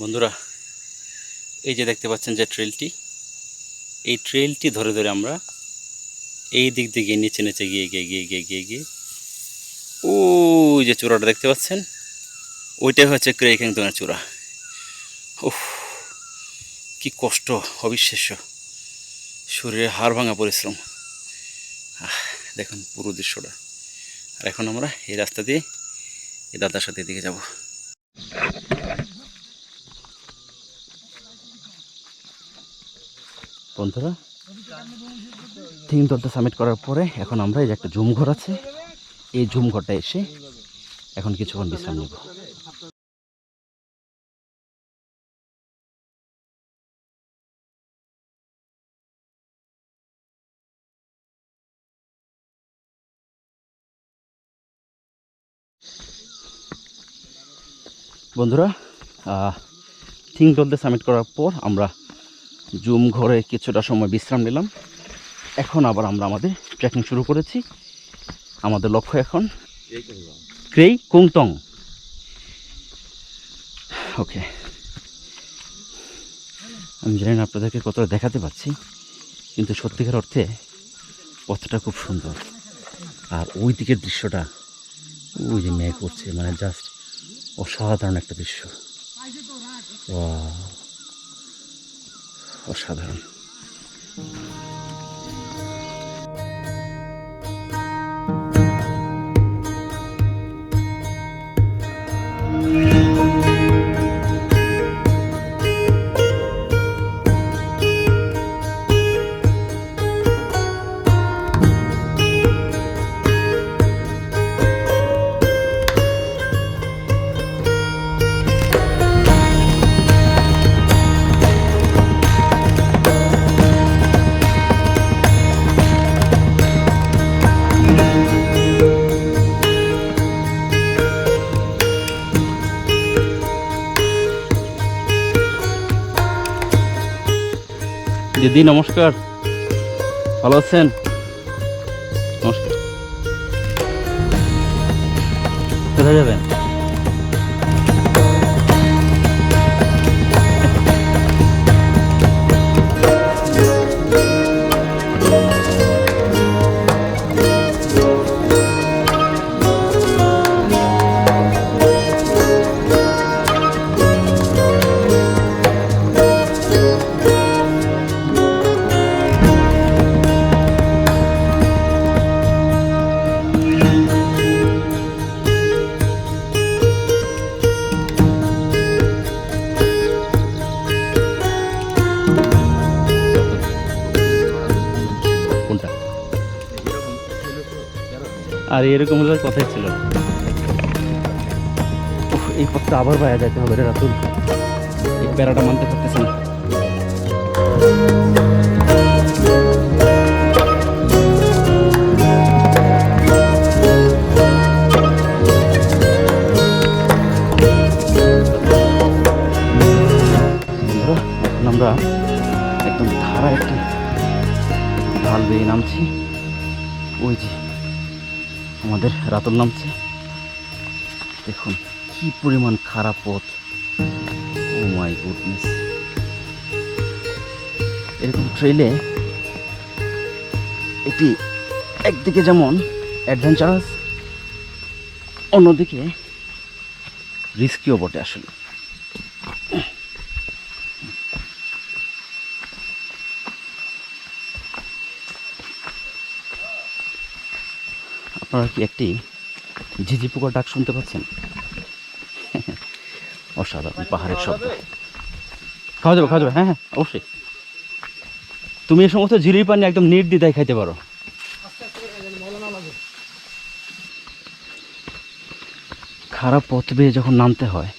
বন্ধুরা, এই যে দেখতে পাচ্ছেন যে ট্রেলটি, এই ট্রেলটি ধরে ধরে আমরা এই দিক দিয়ে নিচে নিচে গিয়ে গিয়ে গিয়ে গিয়ে গিয়ে গিয়ে ওই যে চূড়াটা দেখতে পাচ্ছেন, ওইটাই হচ্ছে ক্রেইকেংটনের চূড়া। উফ, কি কষ্ট, অবিশ্বাস্য, শরীরে হাড় ভাঙা পরিশ্রম। দেখুন পুরো দৃশ্যটা। আর এখন আমরা এই রাস্তা দিয়ে এই দাদার সাথে দিকে যাব। বন্ধুরা, 3 দলটা সাবমিট করার পরে এখন আমরা এই যে একটা জুম ঘর আছে, এই জুম ঘরটা এসে এখন কিছুক্ষণ বিশ্রাম নেব। বন্ধুরা, 3 দলতে সাবমিট করার পর আমরা জুম ঘরে কিছুটা সময় বিশ্রাম নিলাম। এখন আবার আমরা আমাদের ট্রেকিং শুরু করেছি। আমাদের লক্ষ্য এখন ক্রেইকুংটং। ওকে, আমি জানি না আপনাদেরকে কতটা দেখাতে পাচ্ছি, কিন্তু সত্যিকার অর্থে পথটা খুব সুন্দর। আর ওই দিকের দৃশ্যটা, ওই যে মেঘ করছে, মানে জাস্ট অসাধারণ একটা দৃশ্য। অসাধারণ। দিদি নমস্কার, ভালো আছেন? নমস্কার। কোথায় যাবেন? আর এরকম কথাই ছিল। এই পথটা আবার বাইরে যাইতে হবে রে রাতুল, এই প্যারাটা মানতে পারতেছে না। এখন আমরা একদম ধারা একটি ঢাল বেয়ে নামছি। ওই যে আমাদের রাতুল নামছে, দেখুন কি পরিমাণ খারাপ পথ। ও মাই গুডনেস, এরকম ট্রেলে এটি একদিকে যেমন অ্যাডভেঞ্চারাস, অন্যদিকে রিস্কিও বটে আসলে। আপনারা কি একটি ঝিঝি পোকার ডাক শুনতে পাচ্ছেন? অসাধারণ পাহাড়ের শব্দ। খাওয়া যাবে, খাওয়া যাবে, হ্যাঁ হ্যাঁ অবশ্যই। তুমি এই সমস্ত ঝিরির পানি একদম নির্দ্বিধায় খাইতে পারো। খারাপ পথ বেয়ে যখন নামতে হয়,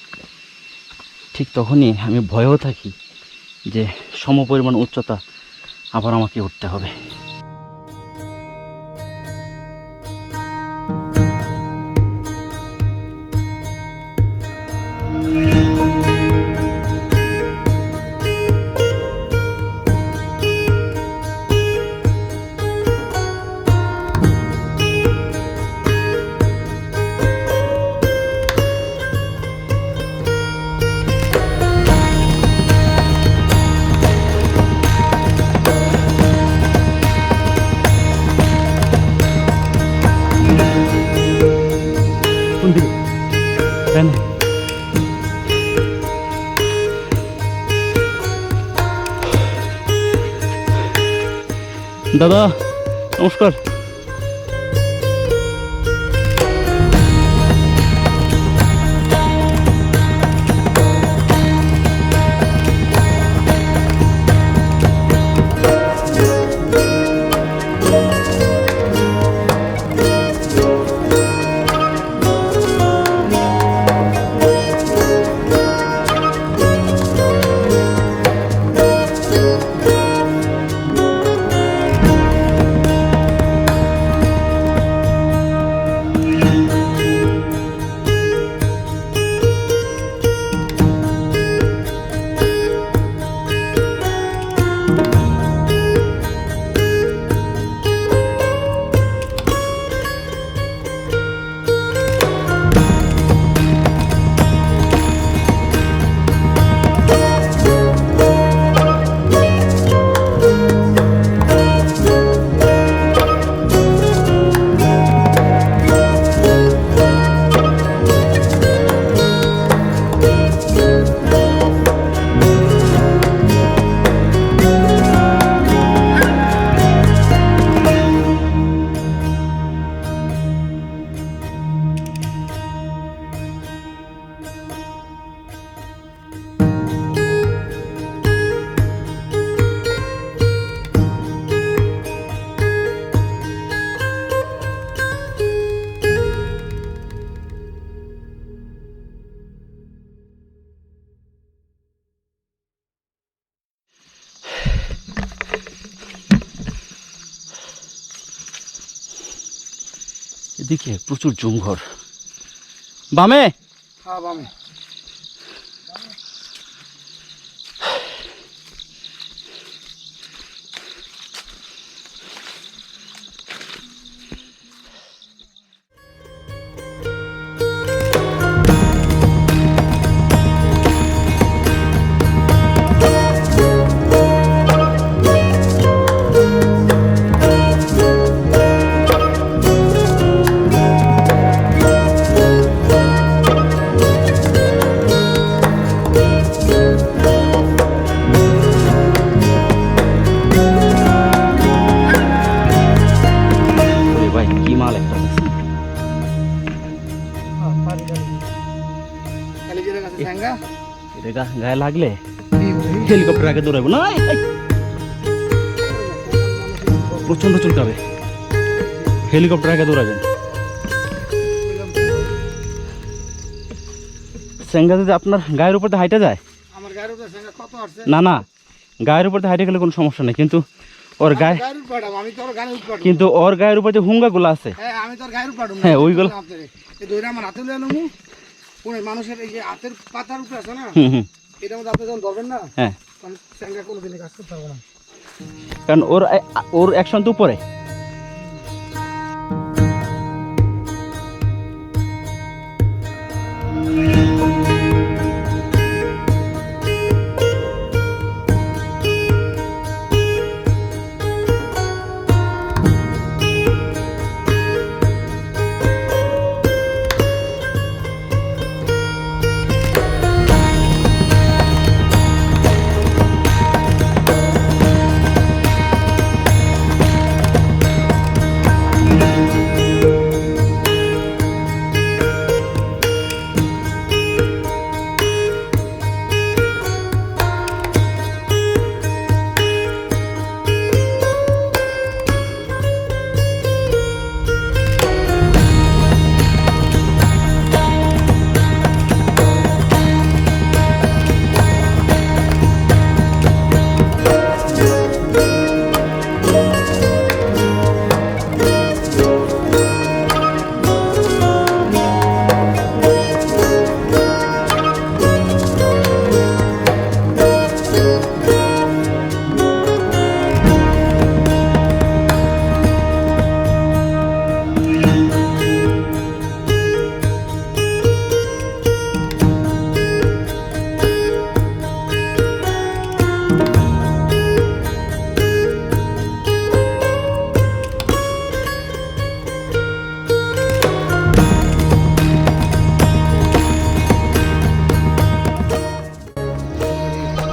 ঠিক তখনই আমি ভয়েও থাকি যে সমপরিমাণ উচ্চতা আবার আমাকে উঠতে হবে। দাদা নমস্কার। এদিকে প্রচুর জঙ্গল। বামে হ্যাঁ বামে। গায়ে লাগলে হেলিকপ্টার আগে দৌড়াবো না, প্রচন্ড চুলকাবে। হেলিকপ্টার আগে দৌড়াবেন। সেঙ্গা যদি আপনার গায়ের উপর হাইটে যায়, না না গায়ের উপর হাইটে গেলে কোনো সমস্যা নেই, কিন্তু ওর গায়ে, কিন্তু ওর গায়ের উপর যে হুঙ্গাগুলো আছে, হ্যাঁ ওইগুলো মানুষের এই যে হাতের পাতার উপরে আছে না, এটার মধ্যে আপনি যখন ধরবেন না, হ্যাঁ স্যাঙ্গা কোনোদিনই কাজ করতে পারবো না, কারণ ওর অ্যাকশন তো উপরে।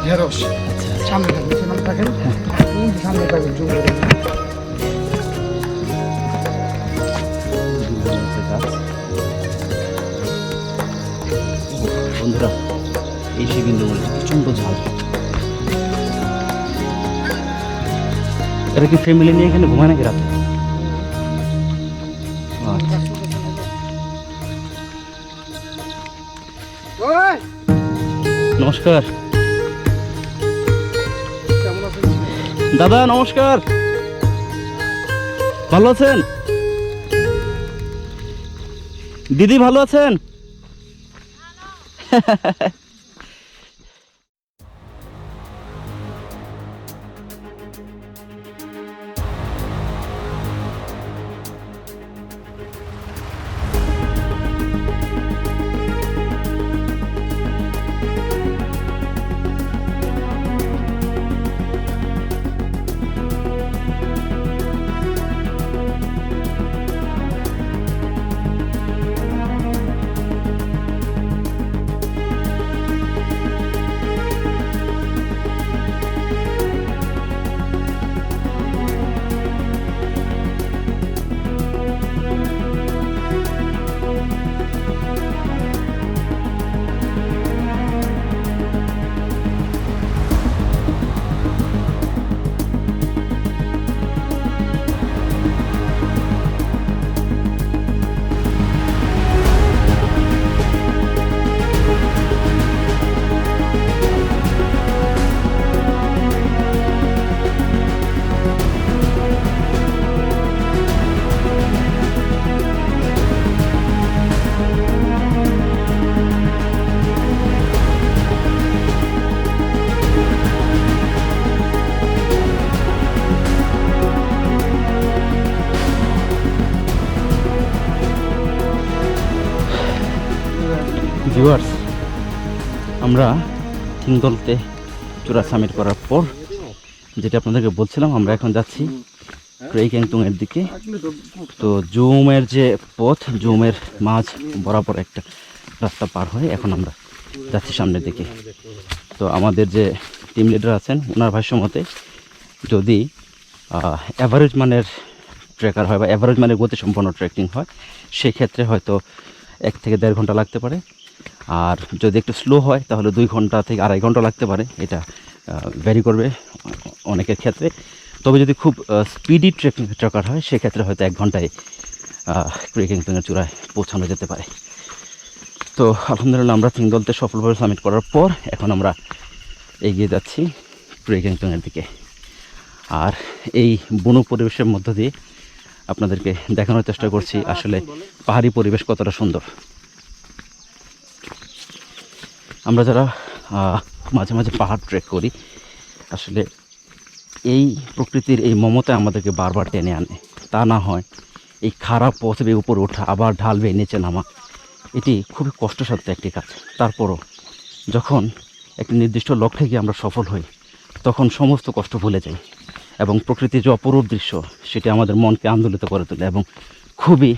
ঢেঁড়স সামনে থাকবে, সামনে থাকেন, সামনে থাকবেন। বন্ধুরা এই শিবিন্দু মরিচ প্রচণ্ড ঝাল। এরা কি ফ্যামিলি নিয়ে এখানে ঘুমায় নাকি রাতে? আচ্ছা। ওই, নমস্কার কেমন আছেন? দাদা, নমস্কার, ভালো আছেন? দিদি ভালো আছেন? ভিউয়ার্স, আমরা থিংদলতে চূড়া সামিট করার পর যেটা আপনাদেরকে বলছিলাম, আমরা এখন যাচ্ছি ক্রেইগ্যাংটংয়ের দিকে। তো জুমের যে পথ, জুমের মাঝ বরাবর একটা রাস্তা পার হয়ে এখন আমরা যাচ্ছি সামনের দিকে। তো আমাদের যে টিম লিডার আছেন, ওনার ভাষ্য মতে যদি অ্যাভারেজ মানের ট্রেকার হয় বা অ্যাভারেজ মানের গতিসম্পন্ন ট্রেকিং হয়, সেক্ষেত্রে হয়তো 1 থেকে 1.5 ঘন্টা লাগতে পারে। আর যদি একটু স্লো হয় তাহলে 2 ঘন্টা থেকে 2.5 ঘন্টা লাগতে পারে। এটা ভ্যারি করবে অনেকের ক্ষেত্রে। তবে যদি খুব স্পিডি ট্রেকার হয়, সেক্ষেত্রে হয়তো 1 ঘন্টায় ক্রেইগ্যাংটংয়ের চূড়ায় পৌঁছানো যেতে পারে। তো আলহামদুলিল্লাহ আমরা থিংদলতে সফলভাবে সামিট করার পর এখন আমরা এগিয়ে যাচ্ছি ক্রেইগ্যাংটংয়ের দিকে। আর এই বন পরিবেশের মধ্য দিয়ে আপনাদেরকে দেখানোর চেষ্টা করছি আসলে পাহাড়ি পরিবেশ কতটা সুন্দর। আমরা যারা মাঝে মাঝে পাহাড় ট্রেক করি, আসলে এই প্রকৃতির এই মমতা আমাদেরকে বারবার টেনে আনে। তা না হয় এই খারাপ পথ বেয়ে উপরে ওঠা, আবার ঢাল বেয়ে নিচে নামা, এটি খুবই কষ্টসাধ্য একটি কাজ। তারপরও যখন একটি নির্দিষ্ট লক্ষ্যে গিয়ে আমরা সফল হই, তখন সমস্ত কষ্ট ভুলে যাই এবং প্রকৃতির যে অপরূপ দৃশ্য, সেটি আমাদের মনকে আন্দোলিত করে তোলে এবং খুবই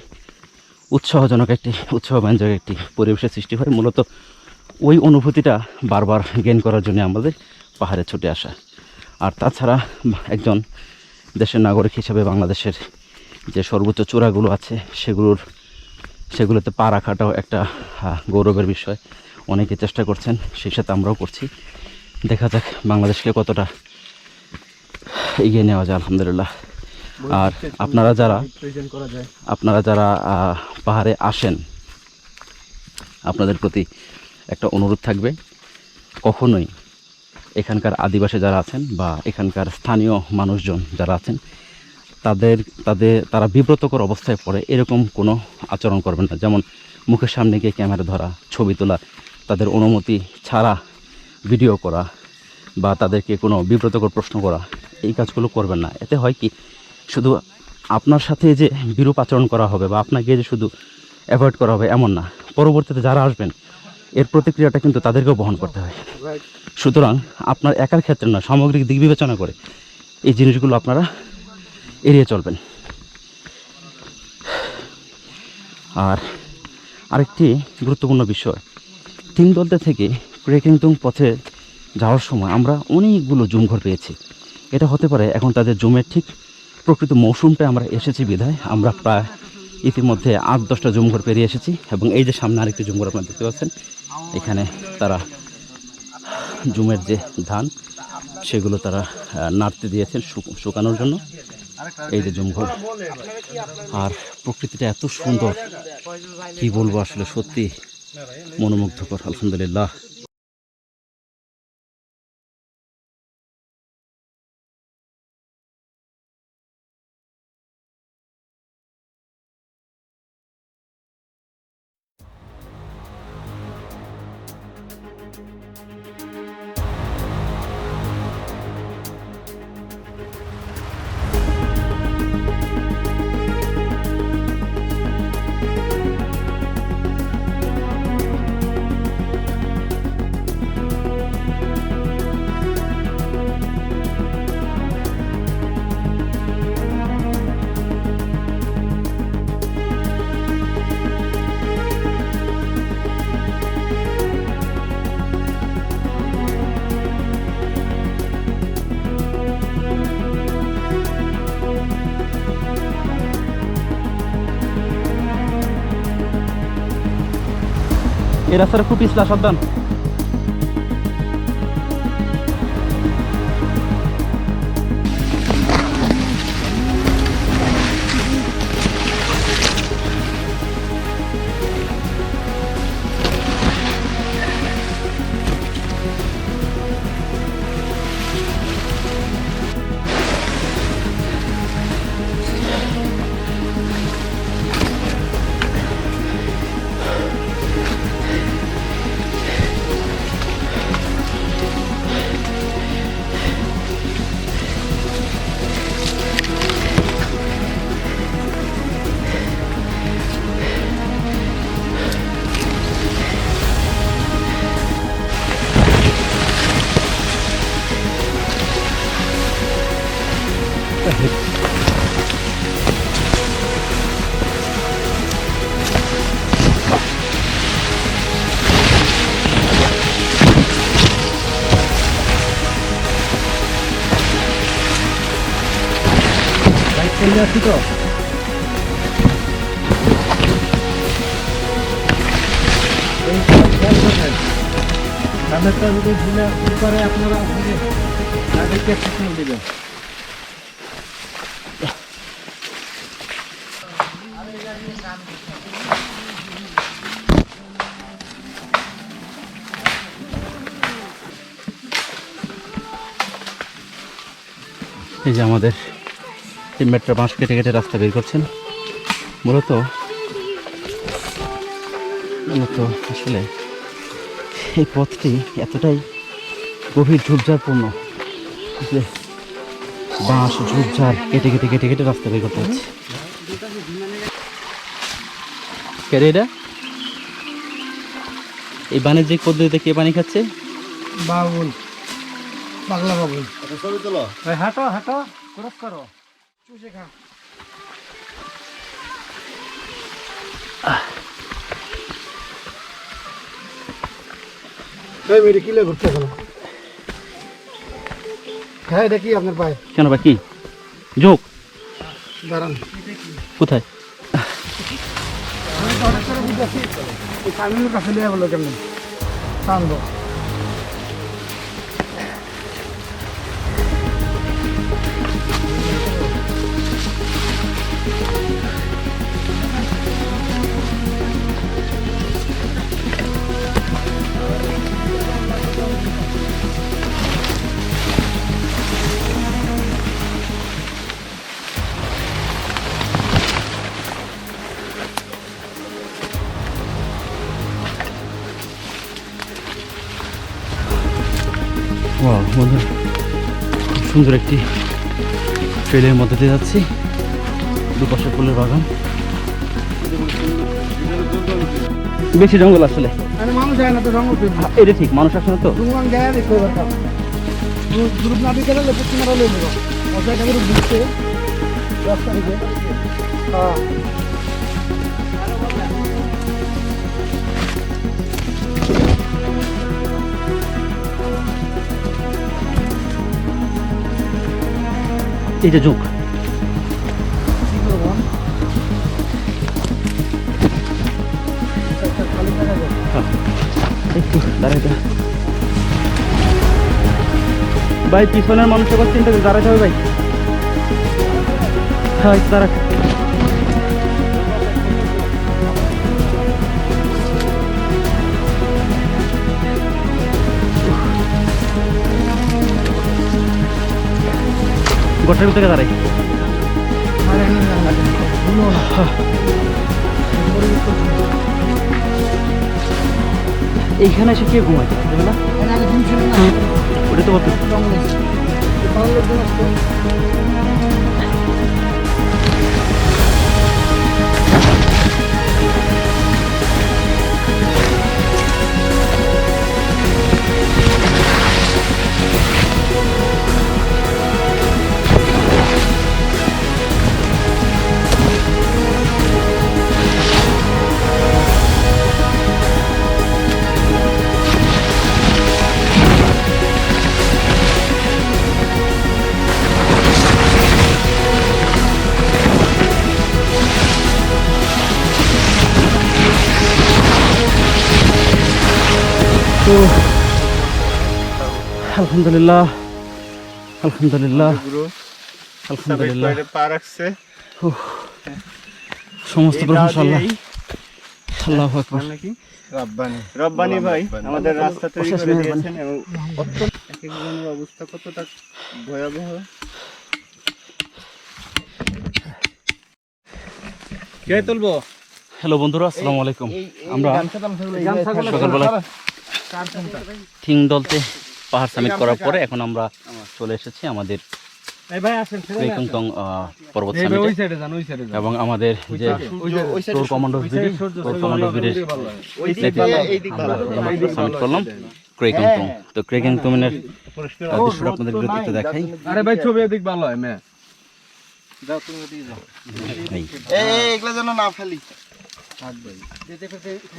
উৎসাহজনক উৎসাহব্যঞ্জক একটি পরিবেশের সৃষ্টি হয়। মূলত ওই অনুভূতিটা বারবার গেইন করার জন্য আমাদের পাহাড়ে ছুটে আসা। আর তাছাড়া একজন দেশের নাগরিক হিসেবে বাংলাদেশের যে সর্বোচ্চ চূড়াগুলো আছে, সেগুলোতে পা রাখাটাও একটা গৌরবের বিষয়। অনেকে চেষ্টা করছেন, সেই সাথে আমরাও করছি। দেখা যাক বাংলাদেশকে কতটা এগিয়ে নেওয়া যায়, আলহামদুলিল্লাহ। আর আপনারা যারা পাহাড়ে আসেন, আপনাদের প্রতি একটা অনুরোধ থাকবে, কখনোই এখানকার আদিবাসী যারা আছেন বা এখানকার স্থানীয় মানুষজন যারা আছেন, তারা বিব্রতকর অবস্থায় পড়ে এরকম কোনো আচরণ করবেন না। যেমন মুখের সামনে গিয়ে ক্যামেরা ধরা, ছবি তোলা, তাদের অনুমতি ছাড়া ভিডিও করা বা তাদেরকে কোনো বিব্রতকর প্রশ্ন করা, এই কাজগুলো করবেন না। এতে হয় কি, শুধু আপনার সাথে যে বিরূপ আচরণ করা হবে বা আপনাকে যে শুধু অ্যাভয়েড করা হবে এমন না, পরবর্তীতে যারা আসবেন এর প্রতিক্রিয়াটা কিন্তু তাদেরকেও বহন করতে হয়। সুতরাং আপনার একার ক্ষেত্রে না, সামগ্রিক দিক বিবেচনা করে এই জিনিসগুলো আপনারা এড়িয়ে চলবেন। আর আরেকটি গুরুত্বপূর্ণ বিষয়, থিংদলতে থেকে ক্রেইগ্যাংটং পথে যাওয়ার সময় আমরা অনেকগুলো জুম ঘর পেয়েছি। এটা হতে পারে এখন তাদের জুমের ঠিক প্রকৃত মৌসুমটা আমরা এসেছি বিধায় আমরা প্রায় ইতিমধ্যে 8-10টা জুমঘর পেরিয়ে এসেছি এবং এই যে সামনে আরেকটি জুমঘর আপনারা দেখতে পাচ্ছেন, এখানে তারা জুমের যে ধান সেগুলো তারা নাড়তে দিয়েছেন শুকানোর জন্য। এই যে জুমঘর, আর প্রকৃতিটা এত সুন্দর কি বলবো, আসলে সত্যি মনোমুগ্ধকর। আলহামদুলিল্লাহ। এই রাস্তাটা খুব পিছলা, সাবধান। চলে আসছি তো। তাদেরটা যদি ভুলে করে আপনারা তাদেরকে শিখিয়ে দেবেন। এই যে আমাদের মেট্রো বাঁশ কেটে কেটে রাস্তা বের করছেন। মূলত আসলে এই পথটি এতটাই গভীর ঝোপঝাড়পূর্ণ যে বাঁশ ঝোপঝাড় কেটে কেটে কেটে কেটে রাস্তা বের করতে হচ্ছে। কেরে এটা এই বাণিজ্যিক পদ্ধতিতে কে পানি খাচ্ছে? বাবুল, পাগলা বাবুল। ছবি তোলো। হাঁটো হাঁটো, ক্রস করো, চুষে খা। এই মেরে কিলে ঘুরতে এখন। হ্যাঁ দেখি আপনার পায়ে। কেন বা কি যোগ? দাঁড়ান, কোথায়? কামিনের কাছে নিয়ে বলো কেমন টানবো। বন্ধু, খুব সুন্দর একটি ট্রেলের মধ্যে দিয়ে যাচ্ছি। দুপাশে ফুলের বাগান, বেশি জঙ্গল আসলে। মানুষ যায় না তো জঙ্গল, এটা ঠিক, মানুষ আসে না তো। যায় দেখতে পারতাম গ্রুপ না দিতে গেলে পশ্চিমারা লই নেব অজায়গা করে বুঝতে রাস্তা থেকে। হ্যাঁ এই যে যোগ, দাঁড়াইতে ভাই, পিছনের মানুষের কথা চিন্তা করে দাঁড়াইতে হবে ভাই। হ্যাঁ দাঁড়া। গোটার ভিতরে দাঁড়াই। এইখানে এসে কে ঘুমায় না? ওটা তো বলতো। তো আলহামদুলিল্লাহ আলহামদুলিল্লাহ আলহামদুলিল্লাহ সমস্ত প্রশংসা আল্লাহ। আল্লাহু আকবার। রব্বানি ভাই আমাদের রাস্তা তৈরি করে দিয়েছেন এবং এক একজনের অবস্থা কতটা ভয়াবহ। কে তুলবো? হ্যালো বন্ধুরা, আসসালামু আলাইকুম। আমরা সকালবেলা থিংদলতে পাহাড় সামিট করার পরে এখন আমরা চলে এসেছি আমাদের ক্রেকংটং পর্বত সামিটে এবং আমাদের যে টোর কমান্ডোস বিডির সামিট করলাম ক্রেকংটং। তো ক্রেকংটংয়ের দৃশ্যটা আপনাদের বিরতিতে দেখাই। আরে ভাই ছবি এদিক ভালো হয় মে যাও তুমি ওদিকে যাও। এই এগুলা যেন না ফেলি। থাক ভাই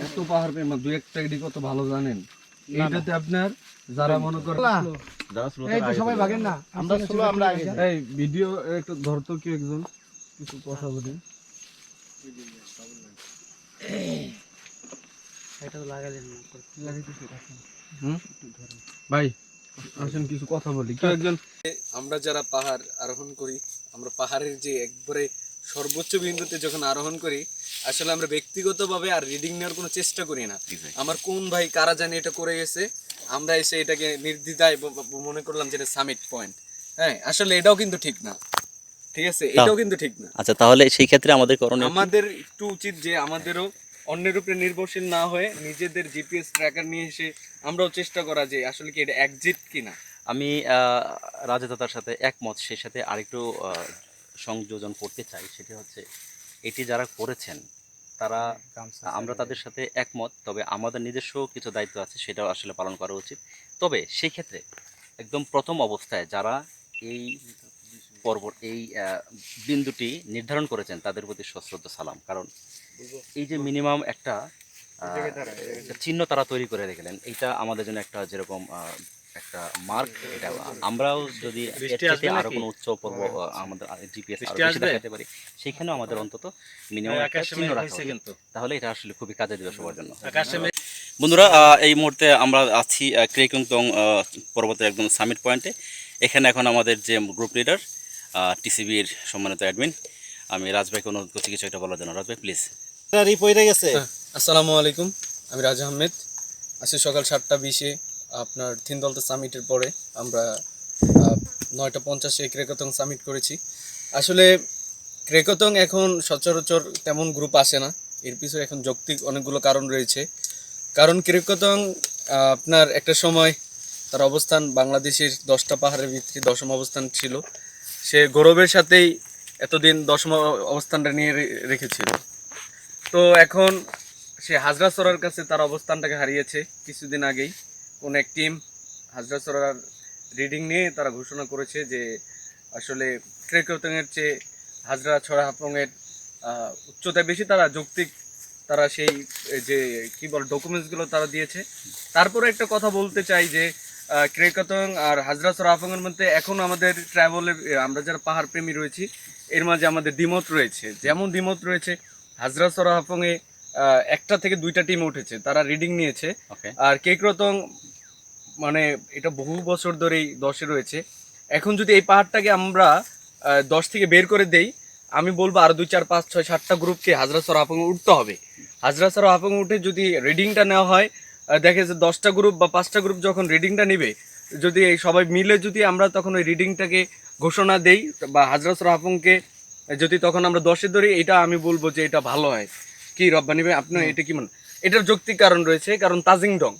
এত পাহাড় পেয়ে দুই একটা এডি কত ভালো জানেন। এইটাতে আপনার যারা মনে করে এই তো সবাই ভাগেন না, আমরা স্লো আমরা আগে যাই। এই ভিডিও একটু ধরতো কি একজন কিছু কথা বলি। এটা তো লাগালেন না, লাগাইতেছি ভাই আসেন কিছু কথা বলি। কি একজন আমরা যারা পাহাড় আরোহণ করি, আমরা পাহাড়ের যে একবারে সর্বোচ্চ বিন্দুতে যখন আরোহণ করি, আসলে আমরা ব্যক্তিগতভাবে আর রিডিং নেওয়ার কোনো চেষ্টা করি না। আমার কোন ভাই কারা জানি এটা করে গেছে, আমরা এসে এটাকে নির্দ্বিধায় মনে করলাম যেটা সামিট পয়েন্ট। হ্যাঁ, আসলে এটাও কিন্তু ঠিক না, ঠিক আছে, এটাও কিন্তু ঠিক না। আচ্ছা, তাহলে সেই ক্ষেত্রে আমাদের করণীয় কি? আমাদের একটু উচিত যে আমাদেরও অন্যের উপরে নির্ভরশীল না হয়ে নিজেদের জিপিএস ট্র্যাকার নিয়ে এসে আমরাও চেষ্টা করা যে আসলে কি এটা একজিট কিনা। আমি রাজদাতার সাথে একমত। সেই সাথে আরেকটু সংযোজন করতে চাই, সেটি হচ্ছে এটি যারা করেছেন তারা, আমরা তাদের সাথে একমত, তবে আমাদের নিজস্ব কিছু দায়িত্ব আছে, সেটাও আসলে পালন করা উচিত। তবে সেই ক্ষেত্রে একদম প্রথম অবস্থায় যারা এই এই বিন্দুটি নির্ধারণ করেছেন তাদের প্রতি সশ্রদ্ধ সালাম। কারণ এই যে মিনিমাম একটা চিহ্ন তারা তৈরি করে রেখেলেন, এইটা আমাদের জন্য একটা যেরকম একটা মার্ক। এটা আমরাও যদি আরো কোনো উচ্চ পর্ব আমাদের জিপিএস আরো বেশি দেখাতে পারি, সেখানেও আমাদের অন্তত মিনিমাম একটা চিহ্ন রাখা উচিত। তাহলে এটা আসলে খুবই কাজে দিবে সবার জন্য। বন্ধুরা, এই মুহূর্তে আমরা আছি ক্রেকংটং পর্বতের একদম সামিট পয়েন্টে। এখানে এখন আমাদের যে গ্রুপ লিডার টিসিবির সম্মানিত অ্যাডমিন, আমি রাজভাইকে অনুরোধ করছি কিছু একটা বলার জন্য। রাজভাই প্লিজ। আসসালামু আলাইকুম, আমি রাজ আহমেদ। আজকে সকাল 7:20 আপনার থিনদলতা সামিটের পরে আমরা 9:50 ক্রেকংটং সামিট করেছি। আসলে ক্রেকংটং এখন সচরাচর তেমন গ্রুপ আসে না, এর পিছনে এখন যৌক্তিক অনেকগুলো কারণ রয়েছে। কারণ ক্রেকংটং আপনার একটা সময় তার অবস্থান বাংলাদেশের 10টা পাহাড়ের ভিতরে 10ম অবস্থান ছিল। সে গৌরবের সাথেই এতদিন 10ম অবস্থানটা নিয়ে রেখেছিল। তো এখন সে হাজরাচড়ার কাছে তার অবস্থানটাকে হারিয়েছে। কিছুদিন আগেই কোন এক টিম হাজরাচড়ার রিডিং নিয়ে তারা ঘোষণা করেছে যে আসলে ক্রেকংটংয়ের চেয়ে হাজরাচড়া হাফলংয়ের উচ্চতা বেশি। তারা যৌক্তিক, তারা সেই যে কি বল ডকুমেন্টসগুলো তারা দিয়েছে। তারপরে একটা কথা বলতে চাই যে ক্রেকংটং আর হাজরাচড়া হাফলংয়ের মধ্যে এখন আমাদের ট্রাভেলের, আমরা যারা পাহাড় প্রেমী রয়েছি, এর মাঝে আমাদের দ্বিমত রয়েছে। যেমন দ্বিমত রয়েছে হাজরাচড়া হাফলংয়ে একটা থেকে দুইটা টিম উঠেছে, তারা রিডিং নিয়েছে। ওকে। আর কেকরতং মানে এটা বহু বছর ধরেই 10-এ রয়েছে। এখন যদি এই পাহাড়টাকে আমরা 10 থেকে বের করে দেই, আমি বলবো আরো 2, 4, 5, 6, 7টা গ্রুপকে হাজরাসর হাফং উঠতে হবে। হাজরাসর হাফং উঠে যদি রিডিংটা নেওয়া হয়, দেখে যে 10টা গ্রুপ বা 5টা গ্রুপ যখন রিডিংটা নিবে, যদি এই সবাই মিলে যদি আমরা তখন ওই রিডিংটাকে ঘোষণা দেই বা হাজরাসর হাফংকে যদি তখন আমরা 10-এ ধরি, এটা আমি বলবো যে এটা ভালো হয়। কি রব্বানি ভাই, আপনার এটা কি মনে? এটার যৌক্তিক কারণ রয়েছে, কারণ তাজিংডং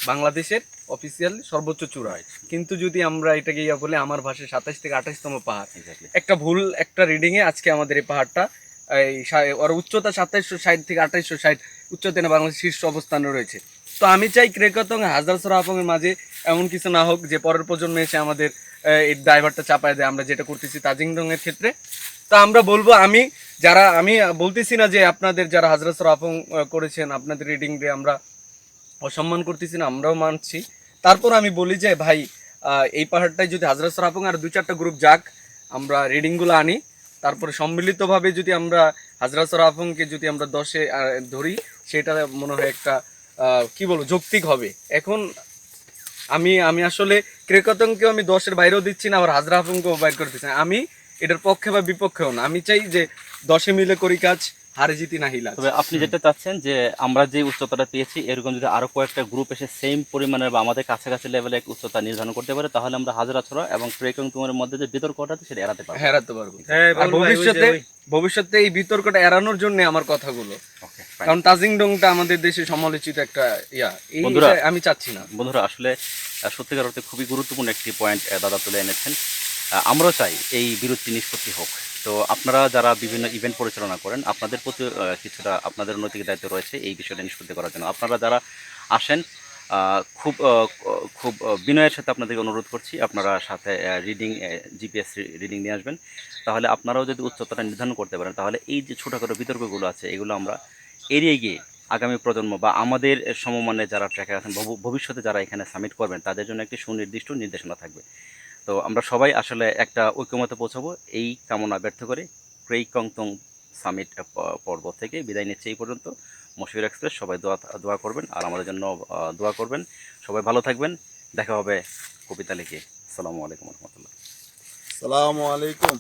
বাংলাদেশের অফিসিয়াল সর্বোচ্চ চূড়া। কিন্তু যদি আমরা এটাকে ইয়া বলে, আমার ভাষায় 27 থেকে 28তম পাহাড়, একটা ভুল একটা রিডিং এ আজকে আমাদের এই পাহাড়টা ওর উচ্চতা 2760 থেকে 2860 উচ্চতা না বাংলাদেশের শীর্ষ অবস্থানে রয়েছে। তো আমি চাই ক্রেকতং হাজরাসর হাফং এর মাঝে এমন কিছু না হোক যে পরের প্রজন্মে এসে আমাদের এই ড্রাইভারটা চাপায় দেয়, আমরা যেটা করতেছি তাজিংডং এর ক্ষেত্রে। তা আমরা বলবো, আমি বলতেছি না যে আপনাদের যারা হাজরাসর হাফং করেছেন আপনাদের রিডিং রে আমরা অসম্মান করতেছি না, আমরাও মানছি। তারপর আমি বলি যে ভাই, এই পাহাড়টায় যদি হাজরাসর হাফং আর 2-4টা গ্রুপ যাক, আমরা রিডিংগুলো আনি, তারপরে সম্মিলিতভাবে যদি আমরা হাজরাসর হাফংকে যদি আমরা 10-এ ধরি, সেটা মনে হয় একটা কি বলবো যৌক্তিক হবে। এখন আমি আসলে ক্রেকতংকেও আমি 10-এর বাইরেও দিচ্ছি না, আবার হাজরা হাফংকেও বাইর করে দিচ্ছি না। আমি এটার পক্ষে বা বিপক্ষেও না, আমি চাই যে 10-এ মিলে করি কাজ, হারে জিতি না হিলা। তবে আপনি যেটা চাচ্ছেন যে আমরা যে উচ্চতাটা পেয়েছি এরকম যদি আরো কয়েকটা গ্রুপ এসে সেম পরিমাণের বা আমাদের কাছাকাছি লেভেলে উচ্চতা নির্ধারণ করতে পারে, তাহলে আমরা হাজরাছড়া এবং ক্রেকংতুমের মধ্যে যে বিতর্কটা আছে সেটা এড়াতে পারবো। হেরাতে পারবো। হ্যাঁ, আর বলবো ভাই, ওই যে ভবিষ্যতে এই বিতর্কটা এড়ানোর জন্য আমার কথাগুলো, ওকে, কারণ তাজিংডংটা আমাদের দেশে সমালোচিত একটা বন্ধুরা, আমি চাচ্ছি না। বন্ধুরা আসলে সত্যিকার অর্থে খুবই গুরুত্বপূর্ণ একটি পয়েন্ট দাদা তুলে এনেছেন। আমরাও চাই এই বিরোধটি নিষ্পত্তি হোক। তো আপনারা যারা বিভিন্ন ইভেন্ট পরিচালনা করেন, আপনাদের প্রতি কিছুটা আপনাদের নৈতিক দায়িত্ব রয়েছে এই বিষয়টা নিষ্পত্তি করার জন্য। আপনারা যারা আসেন, খুব খুব বিনয়ের সাথে আপনাদেরকে অনুরোধ করছি, আপনারা সাথে রিডিং জিপিএস রিডিং নিয়ে আসবেন। তাহলে আপনারাও যদি উচ্চতাটা নির্ধারণ করতে পারেন, তাহলে এই যে ছোটোখাটো বিতর্কগুলো আছে এগুলো আমরা এড়িয়ে গিয়ে আগামী প্রজন্ম বা আমাদের সমমানে যারা ট্র্যাকার আছেন, ভবিষ্যতে যারা এখানে সামিট করবেন, তাদের জন্য একটি সুনির্দিষ্ট নির্দেশনা থাকবে। তো আমরা সবাই আসলে একটা ঐক্যমতে পৌঁছাবো, এই কামনা ব্যর্থ করে ক্রেকংতুম সামিট পর্ব থেকে বিদায় নিচ্ছে এই পর্যন্ত। মশিউর এক্সপ্রেস, সবাই দোয়া করবেন আর আমাদের জন্য দোয়া করবেন। সবাই ভালো থাকবেন, দেখা হবে কবিতা লিখে। আসসালামু আলাইকুম রহমতুল্লাহ। আসসালামু আলাইকুম।